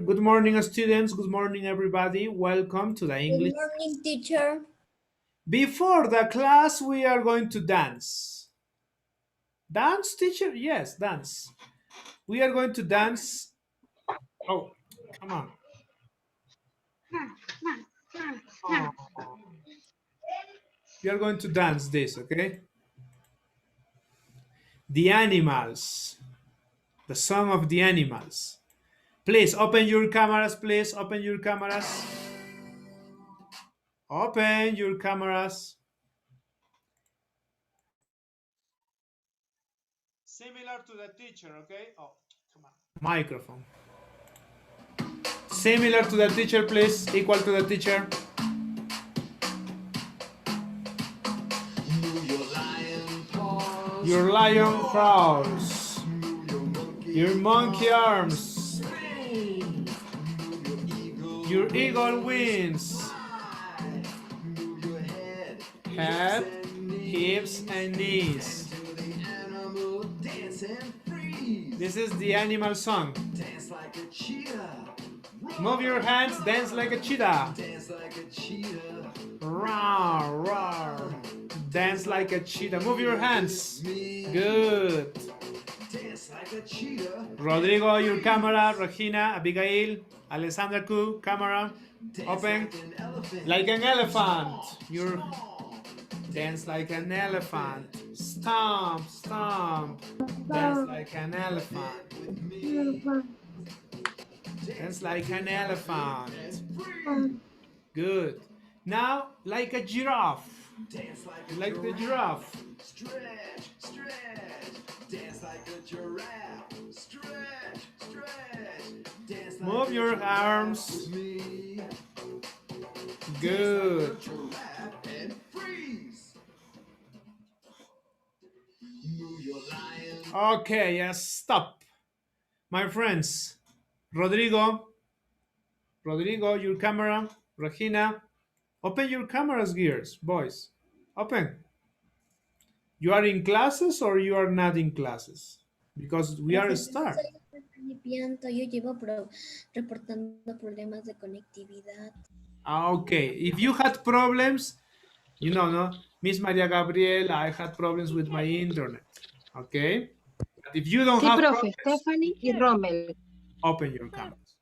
Good morning, students. Good morning, everybody. Welcome to the Good English. morning, teacher. Before the class, we are going to dance. Dance, teacher? Yes, dance. We are going to dance. Oh, come on. Oh. We are going to dance this, okay? The animals. The song of the animals. Please open your cameras, please. Open your cameras. Open your cameras. Similar to the teacher, okay? Oh, come on. Microphone. Similar to the teacher, please. Equal to the teacher. Your lion crawls. Your monkey arms. Your eagle wings. Head, hips, and knees. This is the animal song. Move your hands, dance like a cheetah. Roar, roar. Dance like a cheetah. Move your hands. Good. Rodrigo, your camera. Regina, Abigail, Alessandra Ku, camera. Open. Like an elephant. Your dance like an elephant. Stomp, stomp. Dance like an elephant. Dance like an elephant. Good. Now, like a giraffe. Like the giraffe. Stretch, stretch. Dance like a giraffe. Stretch, stretch. Dance like Move your arms. Good. Okay, yes, stop. My friends, Rodrigo, your camera, Regina, open your cameras, gears, boys. Open. You are in classes or you are not in classes? Because we are a start. Limpiando, yo llevo reportando problemas de conectividad. Okay, if you had problems, no, Miss Maria Gabriel, I had problems with my internet. Okay, but if you don't Sí, have profe, problems, Stephanie y Rommel. open your cameras.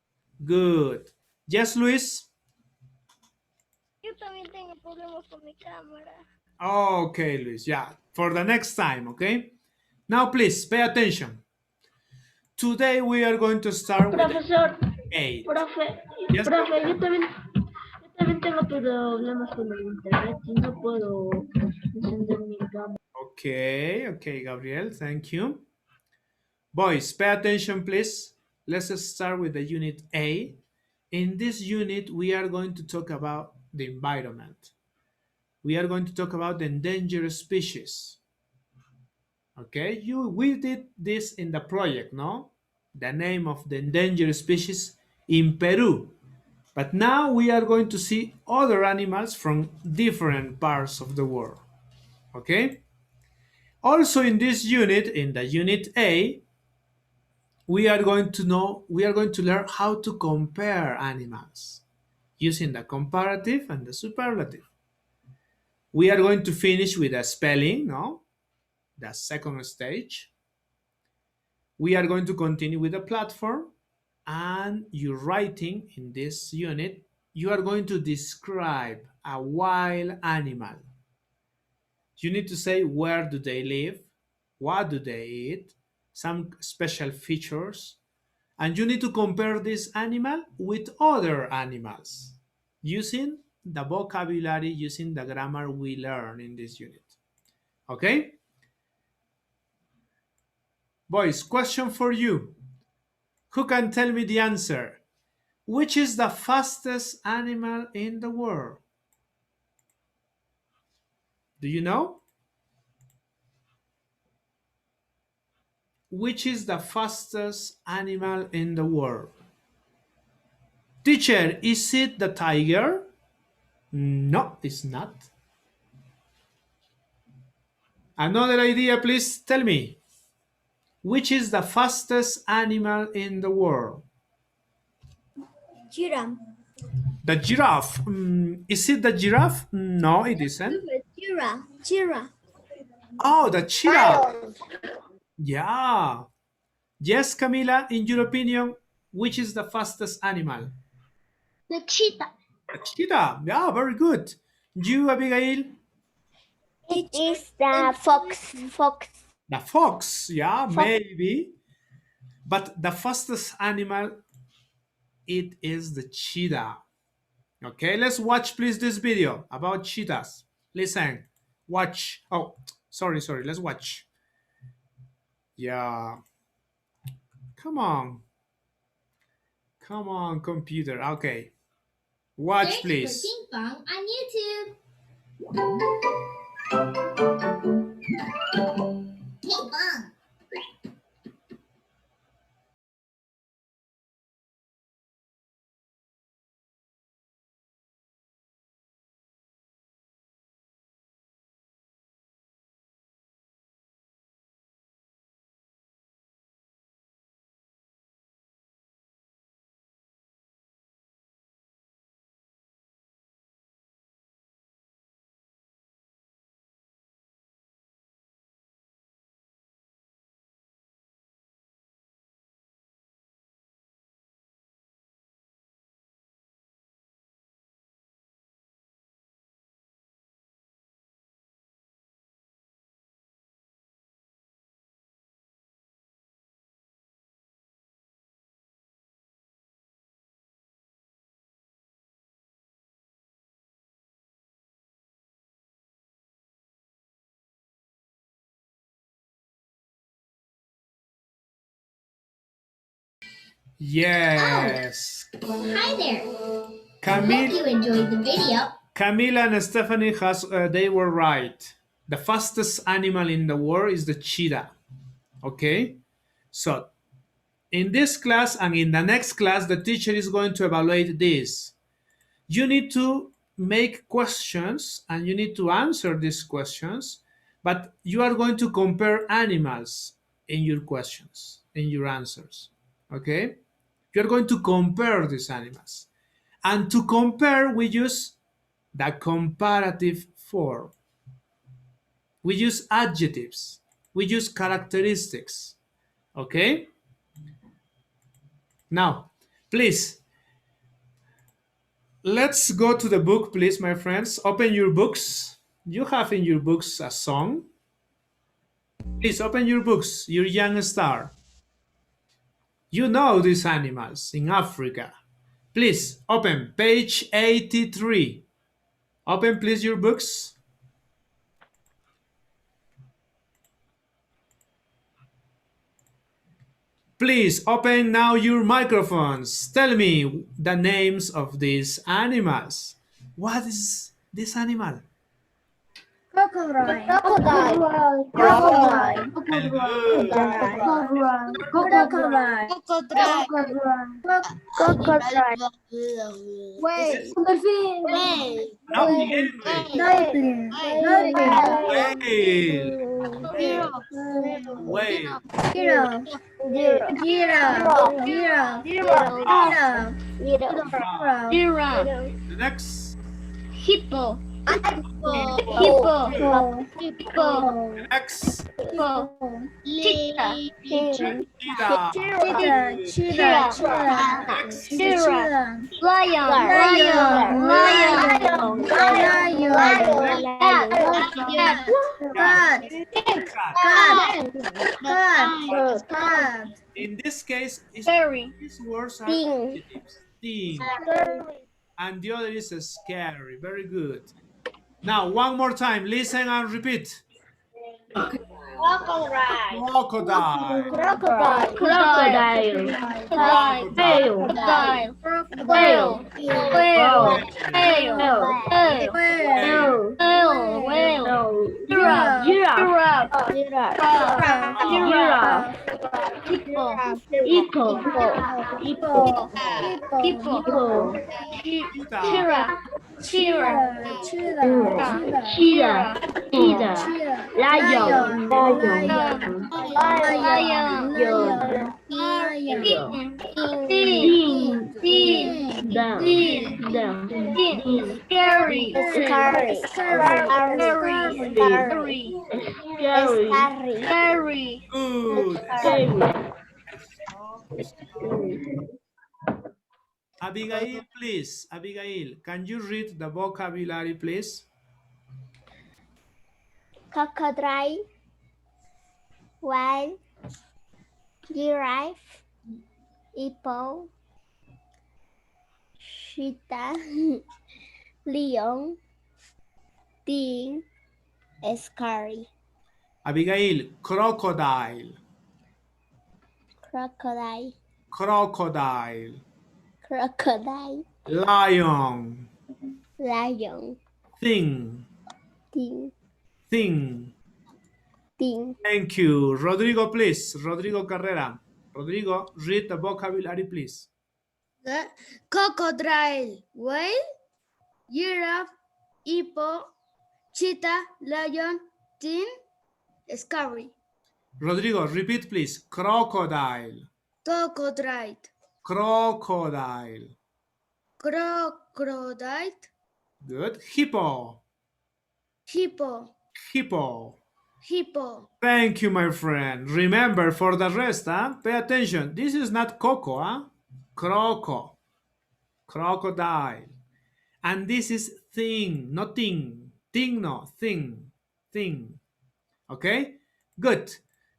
Good. Yes, Luis. Yo también tengo problemas con mi cámara. Okay, Luis. Yeah, for the next time. Okay. Now, please pay attention. Today we are going to start with Profesor, 8. Yes, profe, yo también tengo problemas con el internet y no puedo encender mi cámara. Okay, Gabriel. Thank you. Boys, pay attention, please. Let's start with the unit A. In this unit, we are going to talk about the environment. We are going to talk about the endangered species. Okay, we did this in the project, no? The name of the endangered species in Peru. But now we are going to see other animals from different parts of the world. Okay? Also in this unit, in the unit A, we are going to learn how to compare animals using the comparative and the superlative. We are going to finish with a spelling, no? The second stage. We are going to continue with the platform, and your writing in this unit, you are going to describe a wild animal. You need to say where do they live, what do they eat, some special features, and you need to compare this animal with other animals using the vocabulary, using the grammar we learn in this unit. Okay? Boys, question for you. Who can tell me the answer? Which is the fastest animal in the world? Do you know? Which is the fastest animal in the world? Teacher, is it the tiger? No, it's not. Another idea, please tell me. Which is the fastest animal in the world? Giraffe. The giraffe. Is it the giraffe? No, it isn't. Giraffe. Giraffe. Oh, the cheetah. Yeah. Yes, Camila, in your opinion, which is the fastest animal? The cheetah. The cheetah. Yeah, very good. You, Abigail? It is the fox. Fox. The fox. Yeah, maybe. But the fastest animal, it is the cheetah. Okay, let's watch please this video about cheetahs. Listen, watch. Oh, sorry. Let's watch. Yeah. Come on. Come on, computer. Okay. Watch, Search please. for Ping Pong on YouTube. Ping Pong. Yes. Hi there. Hope Camille, you enjoyed the video. Camila and Stephanie they were right. The fastest animal in the world is the cheetah. Okay? So, in this class and in the next class, the teacher is going to evaluate this. You need to make questions and you need to answer these questions, but you are going to compare animals in your questions, in your answers. Okay? You're going to compare these animals. And to compare, we use the comparative form. We use adjectives. We use characteristics. Okay? Now, please, let's go to the book, please, my friends. Open your books. You have in your books a song. Please open your books, your young star. You know these animals in Africa. Please open page 83. Open, please, your books. Please open now your microphones. Tell me the names of these animals. What is this animal? Crocodile. Crocodile. Crocodile. Very good. Crocodile. Crocodile. Whale. Dolphin. No, again, please. Dolphin. Whale. Whale. Giraffe. Giraffe. The next. Hippo. Hippo. The next. Cheetah. Cheetah. Next. Lion. Cat. In this case, Fairy. these words are Sting. adjectives. Sting. And the other is scary. Very good. Now, one more time. Listen and repeat. Crocodile. Crocodile. Crocodile. Crocodile. Whale. Whale. Giraffe. Hippo. Cheetah. Lion. Down. Down. Scary. Scary. Scary. Scary. Good. Scary. Abigail, please. Abigail, can you read the vocabulary, please? Crocodile. Whale. Giraffe. Hippo. Cheetah. Lion. Deer. Scary. Abigail, crocodile. Crocodile. Crocodile. Crocodile. Lion. Lion. Thing. Thing. Thing. Thing. Thank you. Rodrigo, please. Rodrigo Carrera. Rodrigo, read the vocabulary, please. Crocodile. Whale. Giraffe. Hippo. Cheetah. Lion. Deer. Scary. Rodrigo, repeat, please. Crocodile. Crocodile. Crocodile. Crocodile. Good. Hippo. Hippo. Hippo. Hippo. Thank you, my friend. Remember, for the rest, pay attention. This is not coco, Croco. Crocodile. And this is thing, not thing. Thing, no. Thing. Thing. Okay? Good.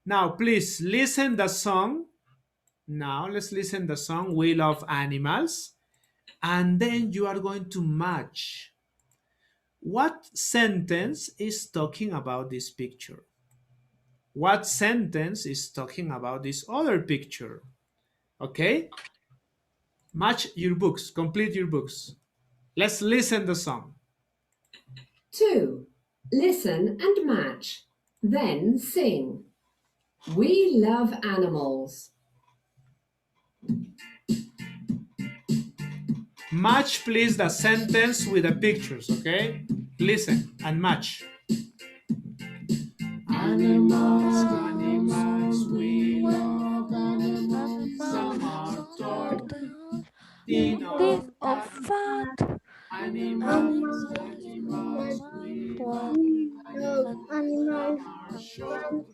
Now, please listen the song. Now, let's listen the song, We Love Animals. And then you are going to match. What sentence is talking about this picture? What sentence is talking about this other picture? Okay? Match your books. Complete your books. Let's listen the song. 2. Listen and match. Then sing. We love animals. Match, please, the sentence with the pictures, okay? Listen and match. Animals, animals, we love animals. Some are tall, thin or fat. Animals, animals, we love Animals. are short.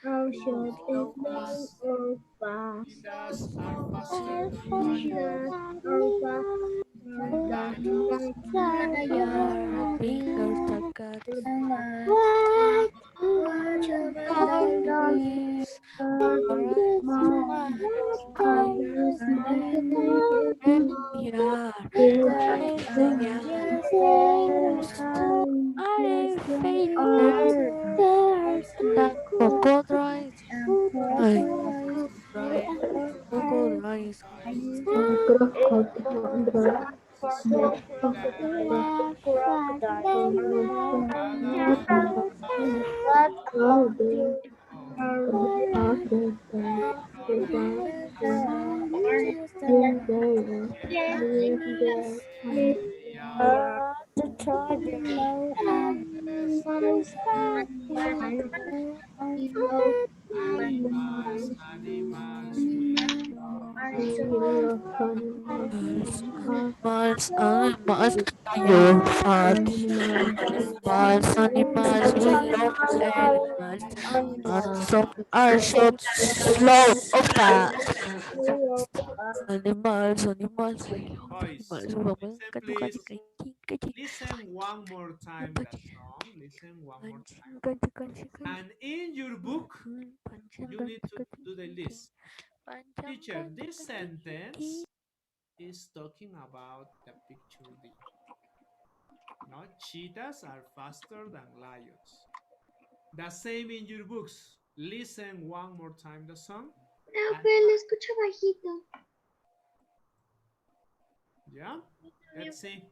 Are short and long or fast. Does are faster Animals, animals, Animals, animals, you're fat. Animals, animals, we love animals. And some are so slow or fast. Animals, animals, we love Boys, animals. listen, please. Listen one more time the song. Listen one more time. And in your book, you need to do the list. Teacher, this sentence is talking about the picture D. No, cheetahs are faster than lions. The same in your books. Listen one more time the song. Profe, lo escucho bajito. Yeah? Let's see.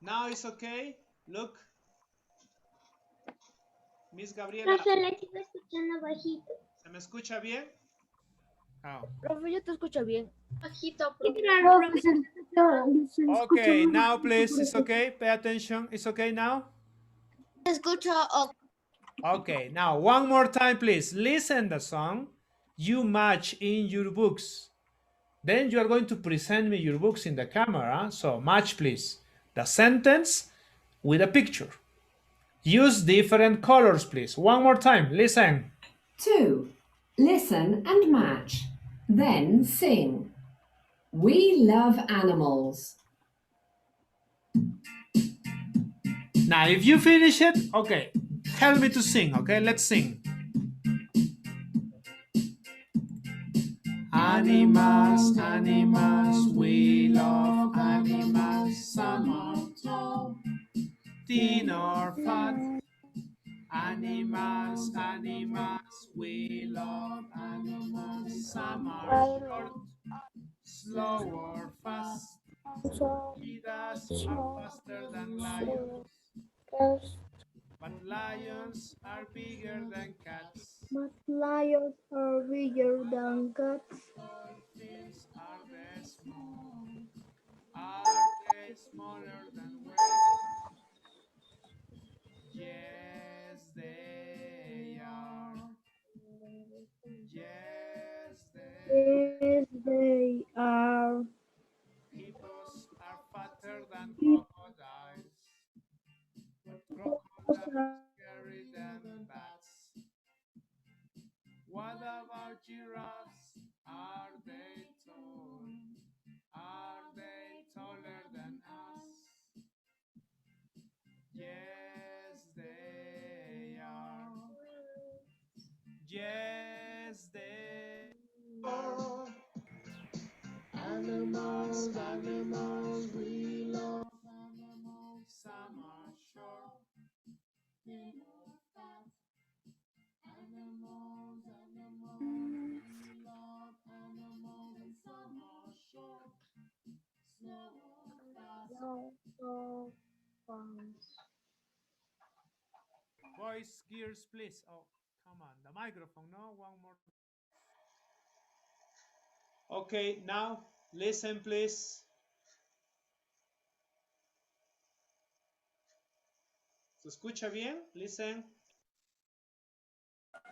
Now it's okay. Look. Miss Gabriela, Profe, la sigo escuchando bajito. ¿se me escucha bien? Oh. Profe, yo te escucho bien. Bajito, Okay, now please, it's okay. Pay attention. It's okay now? escucho. Okay, now one more time, please. Listen the song. you match in your books. Then you are going to present me your books in the camera. So match, please, the sentence with a picture. Use different colors, please. One more time, listen. 2. Listen and match. Then sing. We love animals. Now, if you finish it, okay, help me to sing, okay? Let's sing. Animals, animals, we love animals. Some are tall, thin or fat. Animals, animals, we love animals. Some are short, slow or fast. Cheetahs are faster than lions, but lions are bigger than cats. But lions are bigger than cats. Dolphins are the small. Are they smaller than whales? Yes, they are. Yes, they. Yes, they are. Hippos are fatter than Hippos crocodiles, but crocodiles carry than bats. What about giraffes? Are they tall? Are they taller than us? Yes, they are. Yes, they are. Animals, animals, we love animals. Some are short, thin or fat. Animals, animals, we love animals. And some are short, slow or fast. so fast. Voice gears, please. Oh, come on. The microphone, no? One more. Okay, now listen, please. ¿Se escucha bien? Listen.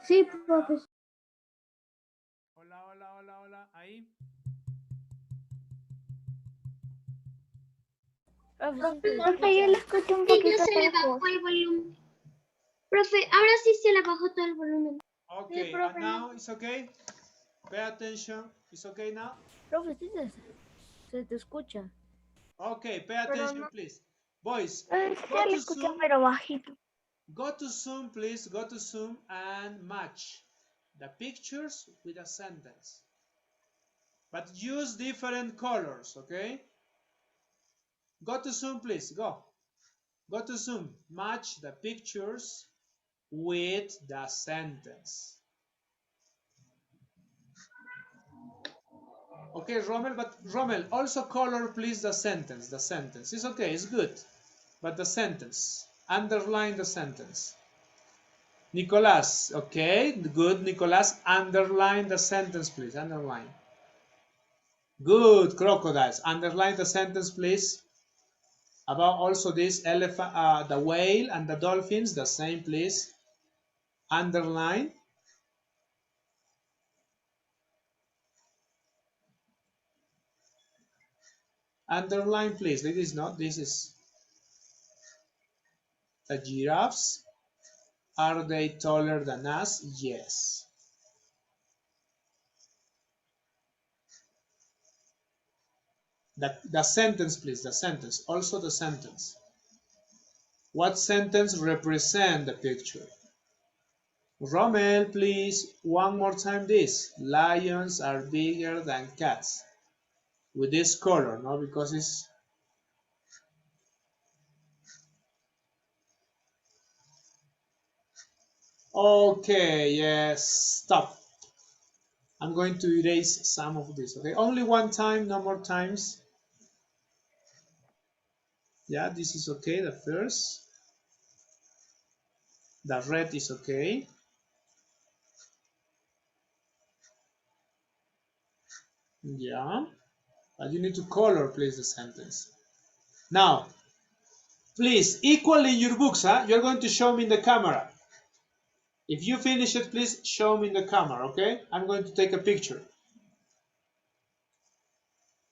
Sí, profesor. Hola, hola, hola, hola. Ahí. Profe, yo le escucho un Sí, no poquito se le lejos. bajó el volumen. Profe, ahora sí se le bajó todo el volumen. Okay, and now it's okay. Pay attention. It's okay now. Profe, sí se te escucha. Okay, pay attention, please. Boys, Sí, go le to escucho, Zoom. pero bajito. Go to Zoom, please. Go to Zoom and match the pictures with a sentence. But use different colors, okay? Go to Zoom, please. Go. Go to Zoom. Match the pictures with the sentence. Okay, Rommel, but Rommel, also color, please, the sentence. The sentence. It's okay, it's good. But the sentence. Underline the sentence. Nicolas, okay, good, Nicolas. Underline the sentence, please. Underline. Good, crocodiles. Underline the sentence, please. About also this elephant, the whale and the dolphins, the same, please. Underline. Underline, please. This is not, this is the giraffes. Are they taller than us? Yes. The sentence, please, the sentence. Also the sentence. What sentence represent the picture? Rommel, please, one more time this. Lions are bigger than cats. With this color, no? Because it's... Okay, yes, stop. I'm going to erase some of this, okay? Only one time, no more times. Yeah, this is okay, the first. The red is okay. Yeah, but you need to color, please, the sentence. Now, please, equal in your books, huh? You're going to show me in the camera. If you finish it, please show me in the camera, okay? I'm going to take a picture.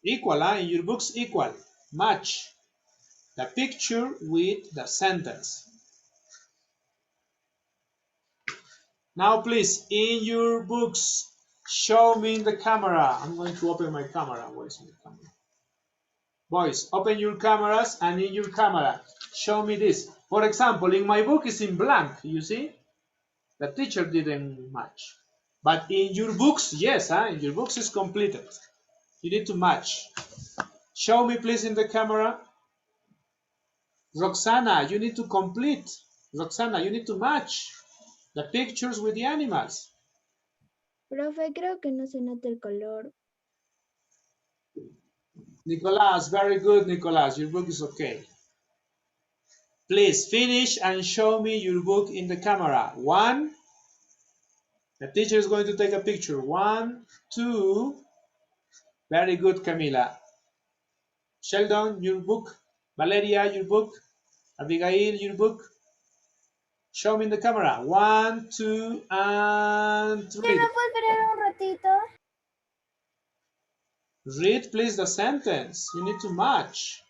Equal, in your books, equal. Match the picture with the sentence. Now, please, in your books, show me in the camera. I'm going to open my camera. Where's my camera? Boys, open your cameras, and in your camera, show me this. For example, in my book, it's in blank, you see? The teacher didn't match. But in your books, yes, in your books it's completed. You need to match. Show me, please, in the camera. Roxana, you need to complete. Roxana, you need to match the pictures with the animals. Profe, creo que no se nota el color. Nicolas, very good, Nicolas. Your book is okay. Please finish and show me your book in the camera. 1. The teacher is going to take a picture. 1, 2. Very good, Camila. Sheldon, your book. Valeria, your book. Abigail, your book. Show me in the camera. 1, 2, and 3. ¿Me puedes esperar un ratito? Read, please, the sentence. You need to match.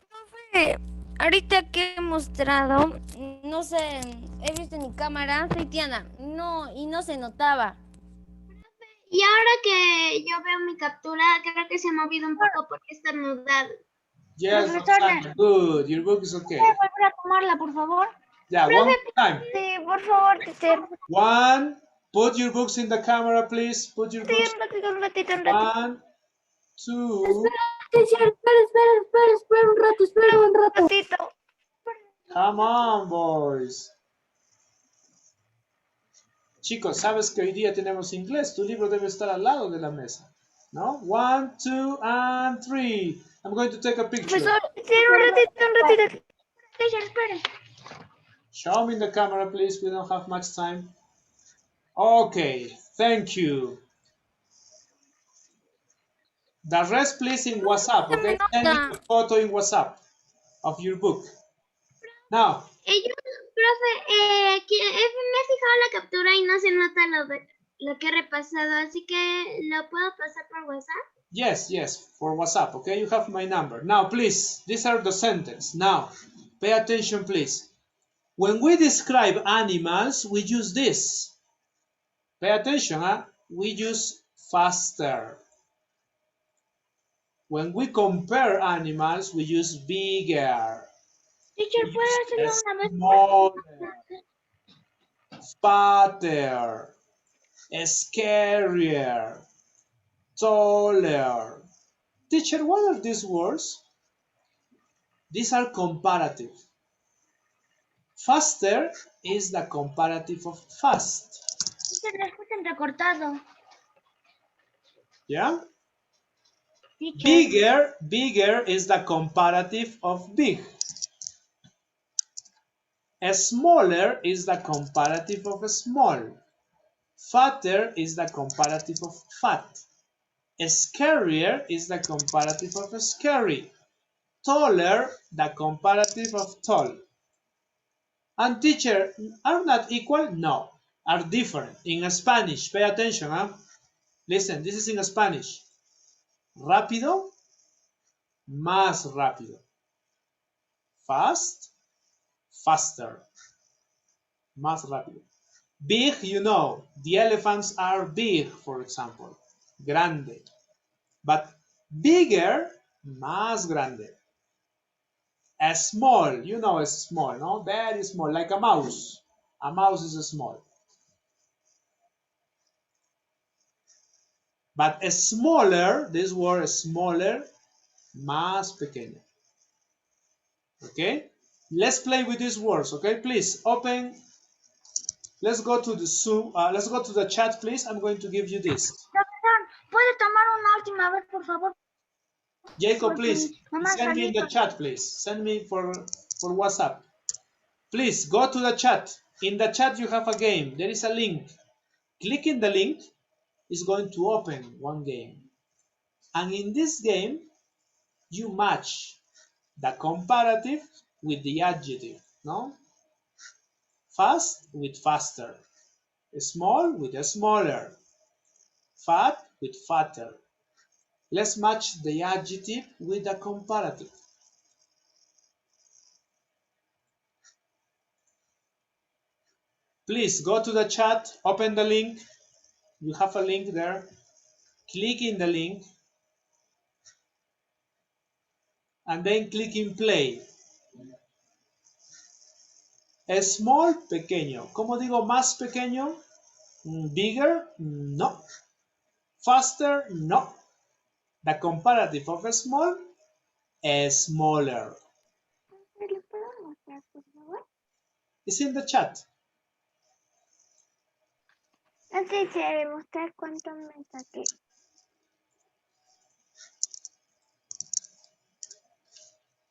Profe, ahorita que he mostrado, no sé, he visto en mi cámara, soy Tiana, no, y no se notaba. Y ahora que yo veo mi captura, creo que se ha movido un poco porque está anudado. Yes, Profesora. Roxana, good. Your book is okay. ¿Puedes volver a tomarla, por favor? Yeah, one more time. Sí, por favor, teacher. 1. Put your books in the camera, please. Put your Sí, books. un ratito, un ratito, un ratito. 1, 2. Teacher, espera un rato. Un ratito. Come on, boys. Chicos, sabes que hoy día tenemos inglés. Tu libro debe estar al lado de la mesa. ¿No? 1, 2, and 3. I'm going to take a picture. Profesor, sí, un ratito. Teacher, espere. Show me in the camera, please. We don't have much time. Okay, thank you. The rest, please, in WhatsApp, okay? Send me a photo in WhatsApp of your book. Now, Yo, profe, me he fijado la captura y no se nota lo que he repasado, así que lo puedo pasar por WhatsApp. yes, for WhatsApp, okay? You have my number. Now, please, these are the sentences. Now, pay attention, please. When we describe animals, we use this. Pay attention, we use faster. When we compare animals, we use bigger. Teacher, ¿puedo hacerlo una vez? Smaller, fatter, scarier, taller. Teacher, what are these words? These are comparative. Faster is the comparative of fast. Teacher, lo escucho entrecortado. Yeah? Teacher. Bigger is the comparative of big. Smaller is the comparative of small. Fatter is the comparative of fat. Scarier is the comparative of scary. Taller, the comparative of tall. And teacher, are not equal? No, are different. In Spanish, pay attention, Listen, this is in Spanish. Rápido, más rápido. Fast, faster. Más rápido. Big, you know, the elephants are big, for example. Grande. But bigger, más grande. A small, you know, it's small, no? Very small, like a mouse. A mouse is small. But a smaller, this word smaller, más pequeño. Okay? Let's play with these words, okay? Please open. Let's go to the Zoom. Let's go to the chat, please. I'm going to give you this. Profesor, ¿puede tomar una última vez, por favor? Jacob, please Mamá, send me in the salita. chat, please. Send me for WhatsApp. Please go to the chat. In the chat, you have a game. There is a link. Clicking the link is going to open one game. And in this game, you match the comparative with the adjective, no? Fast with faster. Small with a smaller. Fat with fatter. Let's match the adjective with the comparative. Please go to the chat, open the link. You have a link there. Click in the link and then click in play. Small, pequeño. ¿Cómo digo más pequeño? Bigger? No. Faster? No. The comparative of small? Smaller. ¿Le puedo mostrar, por favor? It's in the chat. Antes de mostrar cuánto me saqué.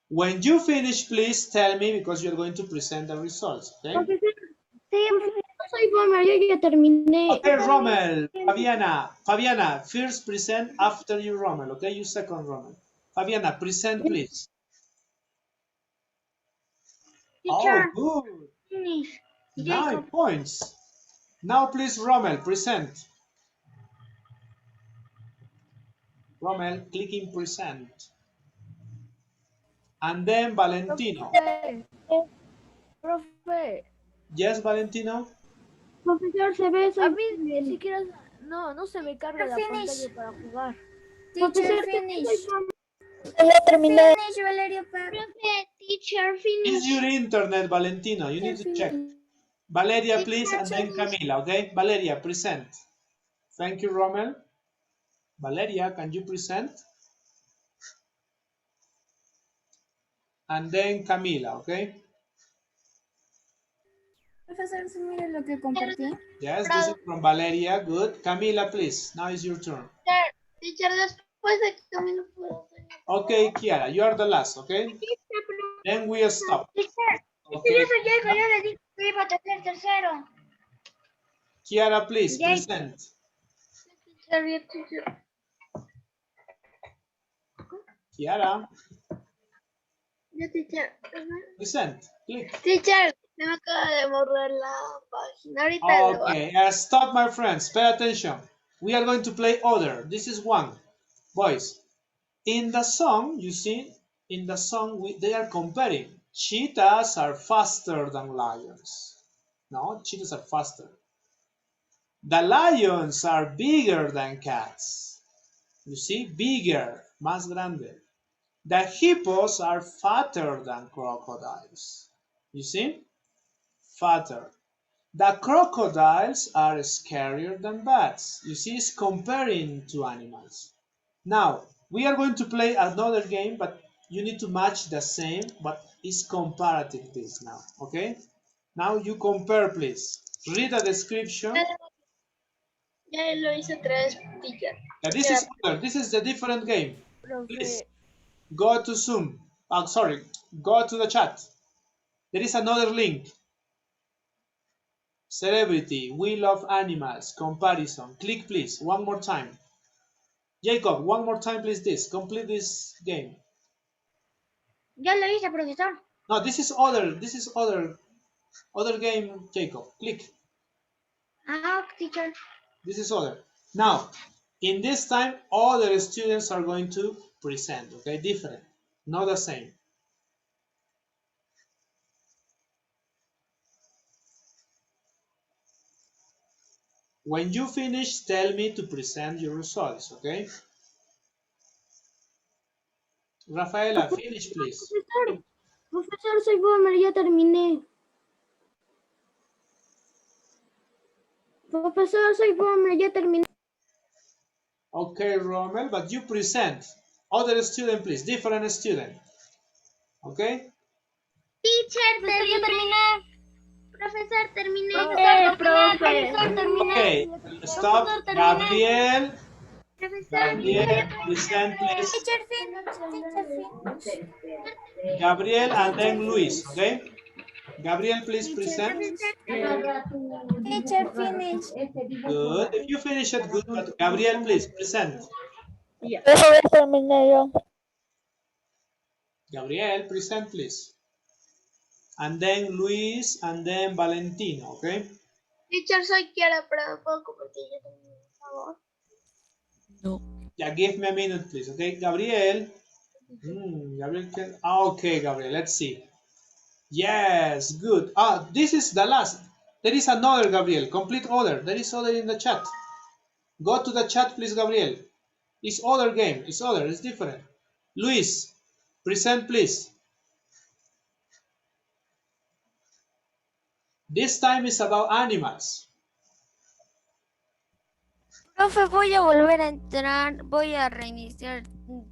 When you finish, please tell me because you're going to present the results, okay? Sí, soy Bomber, yo ya terminé. Okay, Rommel, Fabiana, first present after you, Rommel, okay? You second, Rommel. Fabiana, present, please. Teacher, Oh, good. finish. 9 points. Now, please, Rommel, present. Rommel, click in present. And then Valentino. Profe, Yes, Valentino? Profesor, se ve, a mí ni siquiera, no se me carga la Finish. pantalla para jugar. Teacher, finish. Ya terminé. Finish, Valerio, Profe, teacher, It's finish. your internet, Valentino. You need to check. Valeria, please, and then Camila, okay? Valeria, present. Thank you, Rommel. Valeria, can you present? And then Camila, okay? Profesor, ¿se mira lo que compartí? Yes, this is from Valeria. Good. Camila, please. Now is your turn. Teacher, después de que me lo puedo hacer. Okay, Kiara, you are the last, okay? Then we stop. Teacher, Okay. yo soy Diego, yo le dije que iba a tener tercero. Kiara, please, Yay. present. Teacher. Kiara, Ya, teacher. present. Click. Teacher, se me acaba de morder la página. Ahorita lo voy Okay, stop, my friends. Pay attention. We are going to play other. This is one. Boys, in the song, you see, in the song, they are comparing. Cheetahs are faster than lions. No, cheetahs are faster. The lions are bigger than cats. You see, bigger, más grande. The hippos are fatter than crocodiles. You see, fatter. The crocodiles are scarier than bats. You see, it's comparing two animals. Now, we are going to play another game, but you need to match the same, but it's comparative this now, okay? Now you compare, please. Read the description. Ya lo hice otra vez, teacher. This is other. This is a different game. Please Profe, go to Zoom. Go to the chat. There is another link. Celebrity, we love animals, comparison. Click, please, one more time. Jacob, one more time, please, complete this game. Ya lo hice, profesor. No, this is other game, Jacob. Click. Teacher. This is other. Now, in this time, all the students are going to present, okay? Different, not the same. When you finish, tell me to present your results, okay? Rafaela, finish, please. Profesor, soy Bomber, ya terminé. Profesor, soy Bomber, ya terminé. Okay, Rommel, but you present. Other student, please, different student. Okay? Teacher, ya terminé. Profesor, terminé. Profesor, Okay, stop. Gabriel, Profesor, present, please. Teacher, finish. Gabriel and then Luis, okay? Gabriel, please present. Teacher, finish. Good. If you finish it, good. But Gabriel, please present. eso ya terminé yo. Gabriel, present, please. and then Luis, and then Valentino, okay? Teacher, soy Kiara, pero puedo compartir yo también, por favor. Yeah, give me a minute, please, okay? Gabriel. Gabriel can. Okay, Gabriel, let's see. Yes, good. This is the last. There is another, Gabriel. Complete order. There is other in the chat. Go to the chat, please, Gabriel. It's other game. It's other. It's different. Luis, present, please. This time is about animals. Profe, voy a volver a entrar, voy a reiniciar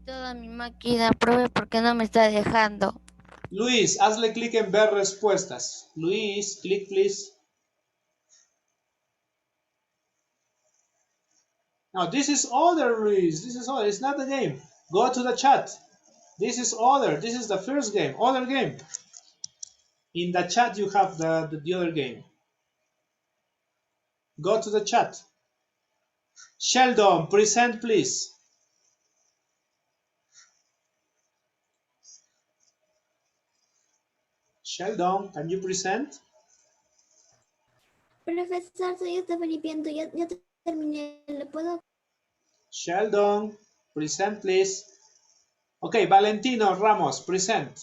toda mi máquina, profe, porque no me está dejando. Luis, hazle clic en ver respuestas. Luis, click, please. Now, this is other, Luis. This is other. It's not the game. Go to the chat. This is other. This is the first game. Other game. In the chat, you have the other game. Go to the chat. Sheldon, present, please. Sheldon, can you present? Profesor, soy Stephanie Piento. Ya terminé. ¿Le puedo? Sheldon, present, please. Okay, Valentino Ramos, present.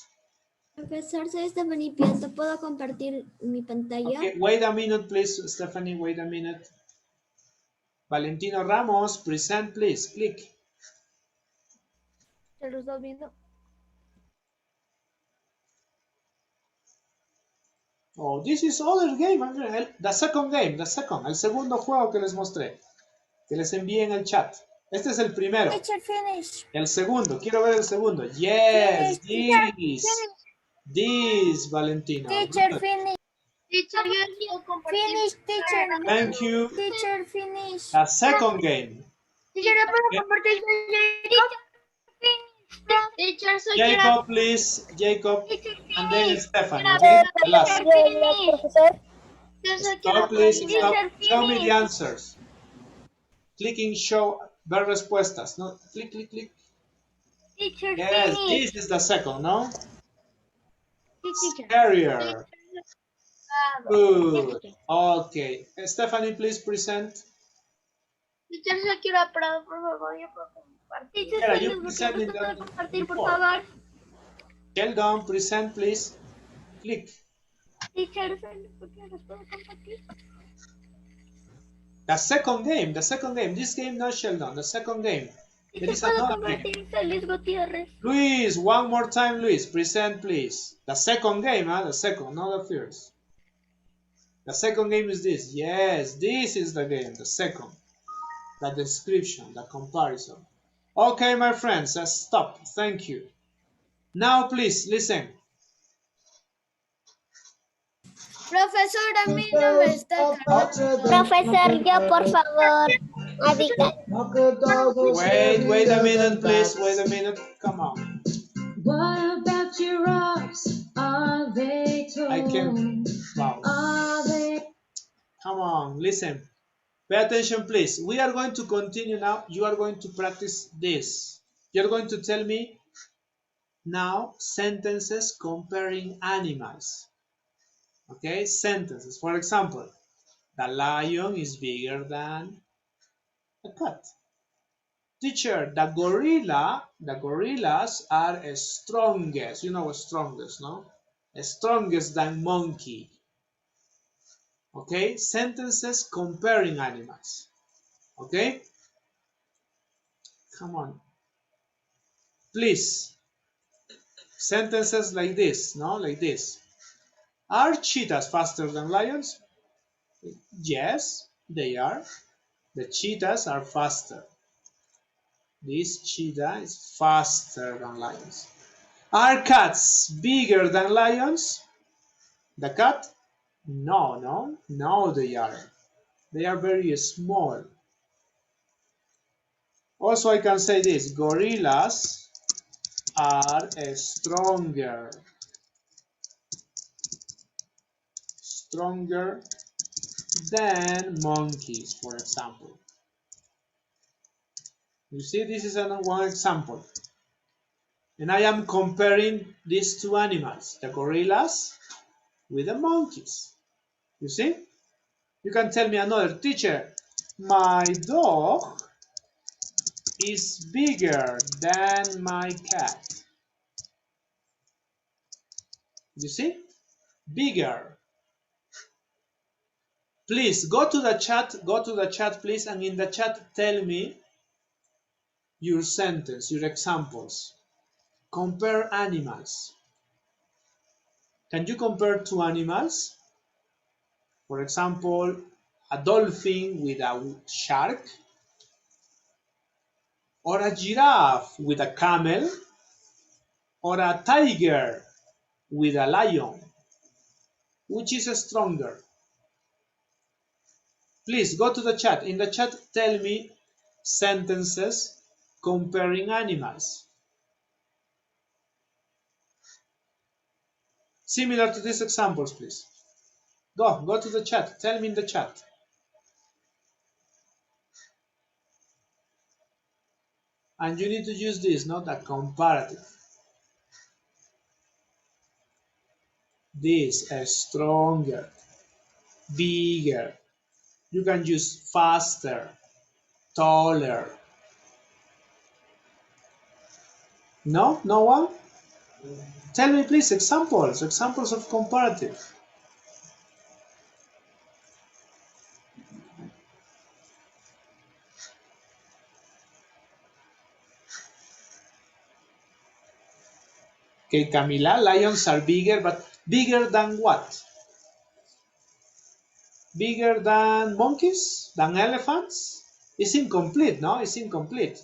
Profesor, soy Stephanie Piento. ¿Puedo compartir mi pantalla? Okay, wait a minute, please, Stephanie, wait a minute. Valentino Ramos, present, please. Click. ¿Se lo estás viendo? Oh, this is other game. The second game, el segundo juego que les mostré, que les envié en el chat. Este es el primero. Teacher, finish. El segundo, quiero ver el segundo. Yes, this, Valentino. Teacher, Good. finish. Teacher, yo quiero compartir. Finish, teacher. Thank you. Teacher, finish. The second game. Teacher, ¿no puedo compartir? Teacher, soy Kiara. Jacob, please. Jacob. And then Stefan. Teacher, Okay? The last. Profesor. Teacher, soy Stop, Kiara. please. Stop. Teacher, Show me the finish. answers. Clicking show, ver respuestas. No, click, click, click. Teacher, Yes, finish. this is the second, no? Teacher. Carrier. Good. Okay. Stephanie, please present. Teacher, soy Kiara, pero por favor, yo puedo compartir. Kiara, you present in ¿Puedo the compartir, por before. favor? Sheldon, present, please. Click. Teacher, ¿por qué los puedo compartir? The second game. This game, not Sheldon. The second game. There is ¿Puedo another game. compartir? Feliz Gutiérrez. Luis, one more time, Luis. Present, please. The second game, the second, not the first. The second game is this. Yes, this is the game. The second. The description, the comparison. Okay, my friends, stop. Thank you. Now, please, listen. Profesor, a mí no me está cargando. Profesor, yo, por favor. Wait a minute, please. Wait a minute. Come on. What about your rocks? Are they tall? I can. Wow. Are they? Come on, listen. Pay attention, please. We are going to continue now. You are going to practice this. You're going to tell me now sentences comparing animals. Okay, sentences. For example, the lion is bigger than a cat. Teacher, the gorillas are strongest. You know strongest, no? Strongest than monkey. Okay, sentences comparing animals. Okay, come on. Please, sentences like this, no? Like this. Are cheetahs faster than lions? Yes, they are. The cheetahs are faster. This cheetah is faster than lions. Are cats bigger than lions? The cat? No, they aren't. They are very small. Also, I can say this. Gorillas are stronger than monkeys, for example. You see, this is one example. And I am comparing these two animals, the gorillas with the monkeys. You see? You can tell me another. Teacher, my dog is bigger than my cat. You see? Bigger. Please go to the chat, please, and in the chat tell me your sentence, your examples. Compare animals. Can you compare two animals? For example, a dolphin with a shark, or a giraffe with a camel, or a tiger with a lion. Which is stronger? Please go to the chat. In the chat, tell me sentences comparing animals. Similar to these examples, please. Go to the chat. Tell me in the chat. And you need to use this, not a comparative. This is stronger, bigger. You can use faster, taller. No? No one? Tell me please examples of comparative. Okay, Camila, lions are bigger, but bigger than what? Bigger than monkeys? Than elephants? It's incomplete, no? It's incomplete.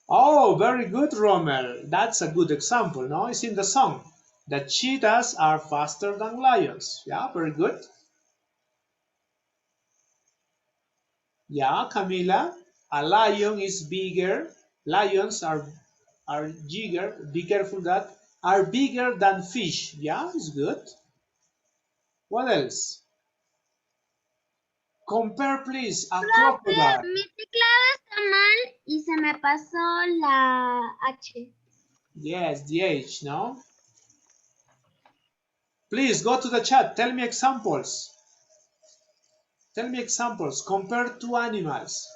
Oh, very good, Rommel. That's a good example, no? It's in the song. The cheetahs are faster than lions. Yeah, very good. Yeah, Camila, a lion is bigger. Lions are bigger. Be careful that are bigger than fish. Yeah, it's good. What else? Compare, please, a crocodile. Mi teclado está mal y se me pasó la H. Yes, the H, no? Please go to the chat. Tell me examples. Tell me examples. Compare two animals.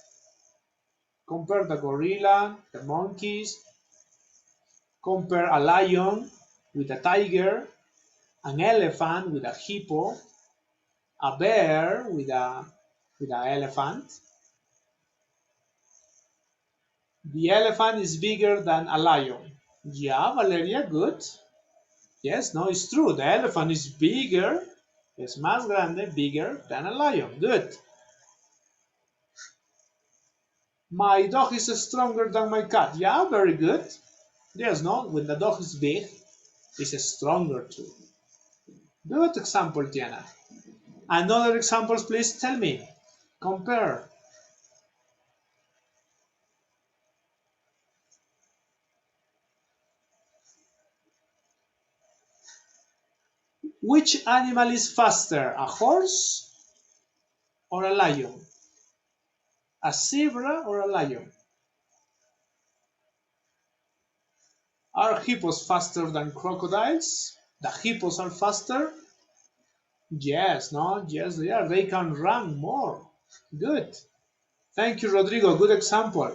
Compare the gorilla, the monkeys. Compare a lion with a tiger, an elephant with a hippo, a bear with an elephant. The elephant is bigger than a lion. Yeah, Valeria, good. Yes, no, it's true. The elephant is bigger, es más grande, bigger than a lion. Good. My dog is stronger than my cat. Yeah, very good. Yes, no, when the dog is big, it's stronger too. Good example, Tiana. Another examples, please tell me. Compare. Which animal is faster, a horse or a lion? A zebra or a lion? Are hippos faster than crocodiles? The hippos are faster? Yes, no, yes they are. They can run more. Good. Thank you, Rodrigo. Good example.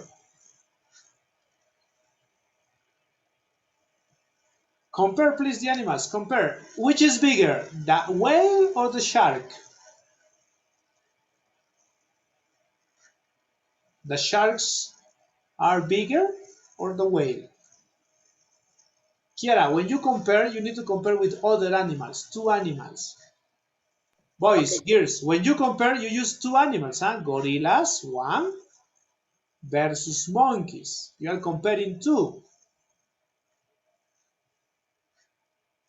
Compare, please, the animals. Compare. Which is bigger, the whale or the shark? The sharks are bigger or the whale? Kiara, when you compare, you need to compare with other animals, two animals. Boys, girls, when you compare, you use two animals, huh? Gorillas, one, versus monkeys. You are comparing two.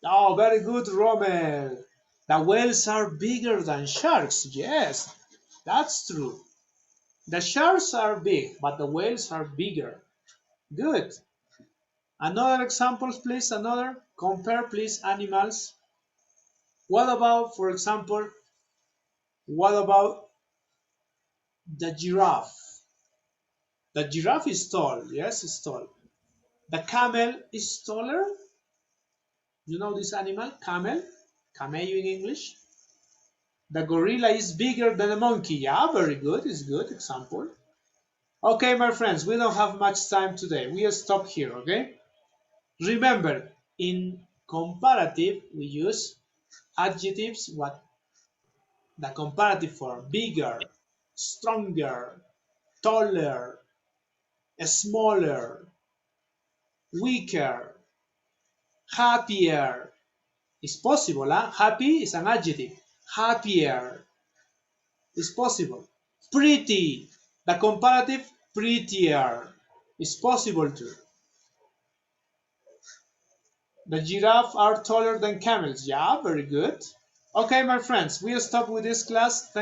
Oh, very good, Rommel. The whales are bigger than sharks. Yes, that's true. The sharks are big, but the whales are bigger. Good. Another examples, please. Another. Compare, please, animals. What about, for example, what about the giraffe? The giraffe is tall. Yes, it's tall. The camel is taller. You know this animal, camel? Camello in English. The gorilla is bigger than a monkey. Yeah, very good. It's good example. Okay, my friends, we don't have much time today. We'll stop here, okay? Remember, in comparative, we use adjectives. What? The comparative form: bigger, stronger, taller, smaller, weaker, happier. It's possible, huh? Happy is an adjective. Happier is possible. Pretty, the comparative, prettier is possible too. The giraffe are taller than camels. Yeah, very good. Okay, my friends, we'll stop with this class. Thank